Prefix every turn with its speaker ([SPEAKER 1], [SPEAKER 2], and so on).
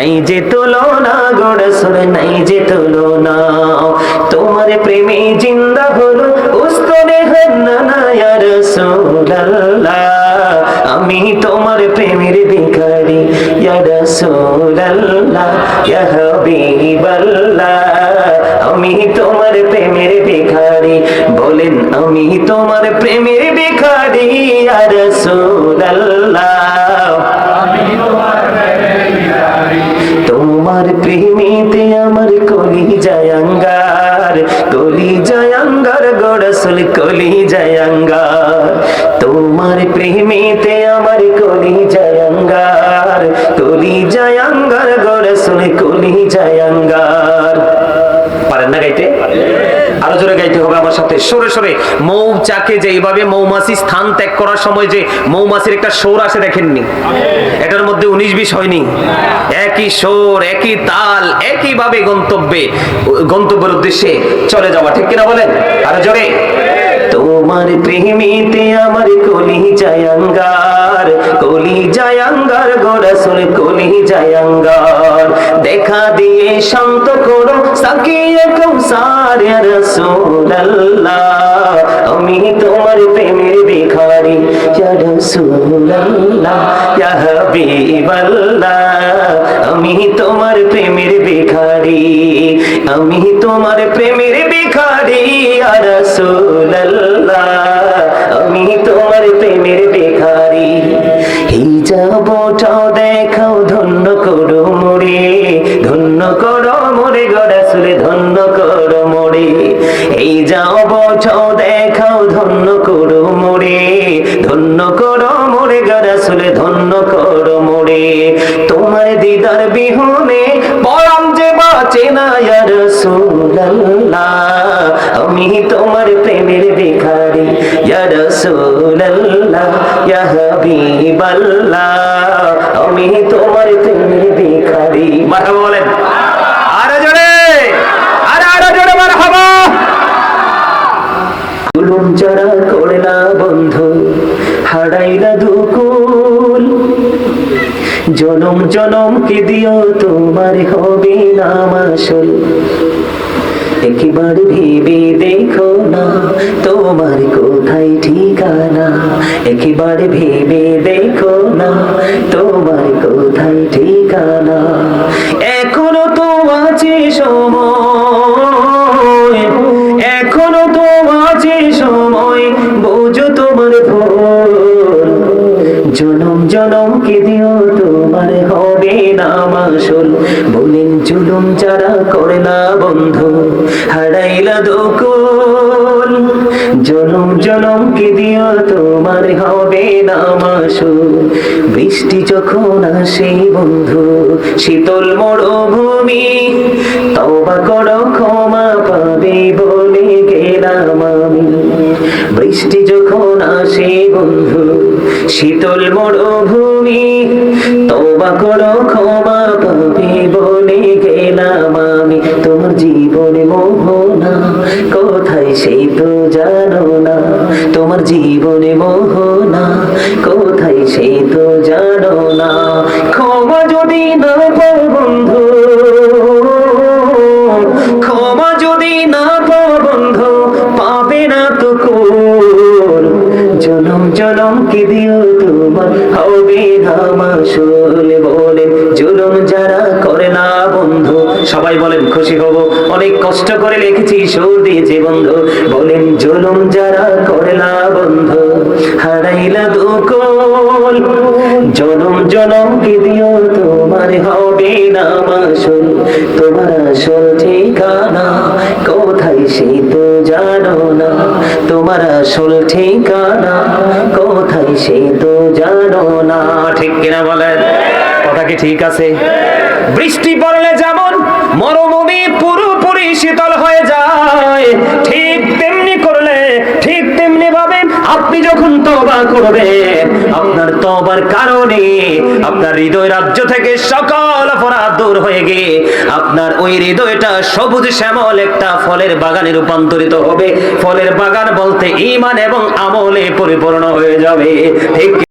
[SPEAKER 1] নাই যে তুলনা গো রাসূল নাই যে তুলনা তোমার প্রেমে জিন্দা হলো উস্তনে হান্নানা ইয়া রাসূলুল্লাহ আমি তোমার প্রেমের ভিখারি ইয়া রাসূলুল্লাহ ইয়া হাবিবাল্লাহ আমি তোমার প্রেমের ভিখারি বলেন আমি তোমার প্রেমের ভিখারি ইয়া রাসূলুল্লাহ আমি তোমার প্রেমের ভিখারি তোমার প্রেমেতে আমার কলিজায় আঙ্গার গো রাসূল কলিজায় আঙ্গার তোমার প্রেমেতে আমার কলিজায় আঙ্গার গো রাসূল কলিজায় আঙ্গার পারেন না গাইতে আরো জোরে গাইতে হবে আমার সাথে সরে সরে মৌচাকে যে এইভাবে মৌমাছি স্থান ত্যাগ করার সময় যে মৌমাছির একটা সুর আসে দেখেননি এটার মধ্যে 19-20 হয়নি একই সুর একই তাল একই ভাবে গন্তব্যের উদ্দেশ্যে চলে যাওয়া ঠিক কিনা বলেন আরো জোরে তোমার প্রেমেতে আমার কলিজায় আঙ্গার গো রাসূল কলিজায় আঙ্গার দেখা দিয়ে শান্ত করো সাকিয়ে কৌসার ইয়া রাসূলুল্লাহ আমি তোমার প্রেমের ভিখারি ইয়া রাসূলুল্লাহ ইয়া হাবিবাল্লাহ আমি তোমার প্রেমের ভিখারি ইয়া রাসূলুল্লাহ আমি তোমার প্রেমের ভিখারি হিজাবটাও দেখাও ধন্য করো মোরে গো রাসূল ধন্য করো মোরে এই যাবটাও দেখাও ধন্য করো মোরে গো রাসূল ধন্য করো মোরে তোমার দিদার বিহনে পরাণ যে বাঁচে না ইয়া রাসূলুল্লাহ আমি তোমার প্রেমের ভিখারি ইয়া রাসূলুল্লাহ ইয়া হাবিবাল্লাহ আমি তোমার প্রেমের ভিখারি মারহাবা বলেন আরো জোরে মারহাবা জুলুম যারা করলা বন্ধু হারাইলা দুকুল জনম কি দিও তোমার হবে না মাসুল একবার ভেবে দেখো না তোমার কোথায় ঠিকানা একবার ভেবে দেখো না তোমার কোথায় ঠিকানা এখনো তো আছে সময় বুঝো তোমার ভুল জনম কি দিও তোমার হবে না মাসুল বলেন জুলুম যারা করে না বন্ধু হারাইলা দুকুল জনম কি দিও তোমার হবে না মাসুল বৃষ্টি যখন আসে বন্ধু শীতল মরুভূমি তওবা করো ক্ষমা পাবে বলে গেলাম আমি বৃষ্টি যখন আসে বন্ধু শীতল মরুভূমি তওবা করো ক্ষমা পাবে বলে গেলাম আমি তোমার জীবনে মোহনা কোথায় সেই তো জানো না তোমার জীবনে মোহনা কোথায় সেই তো জানো না ক্ষমা যদি না পাও বন্ধু পাবে না তো কোন জনম কি দিও তোমার হবে না মাসুল বলেন জুলুম যারা করে না বন্ধু সবাই বলেন খুশি হব অনেক কষ্ট করে লিখেছি সুর দিয়েছি বন্ধু বলেন জুলুম যারা করে না বন্ধু হারাইলা দুকুল জনম কি দিও তোমার হবে না মাসুল তোমার আসল ঠিকানা কোথায় সেই তো জানো না তোমার আসল ঠিকানা কোথায় সেই তো জানো না ঠিক কিনা বলেন কথা কি ঠিক আছে বৃষ্টি পড়লে যেমন মরুভূমি পুরোপুরি শীতল হয়ে যায় ঠিক তেমনি করলে ঠিক তেমনি ভাবে আপনি যখন তওবা করবেন আপনার তওবার কারণে আপনার হৃদয় রাজ্য থেকে সকল অপরাধ দূর হয়ে গিয়ে আপনার ওই হৃদয়টা সবুজ শ্যামল একটা ফলের বাগানে রূপান্তরিত হবে ফলের বাগান বলতে ঈমান এবং আমলে পরিপূর্ণ হয়ে যাবে ঠিক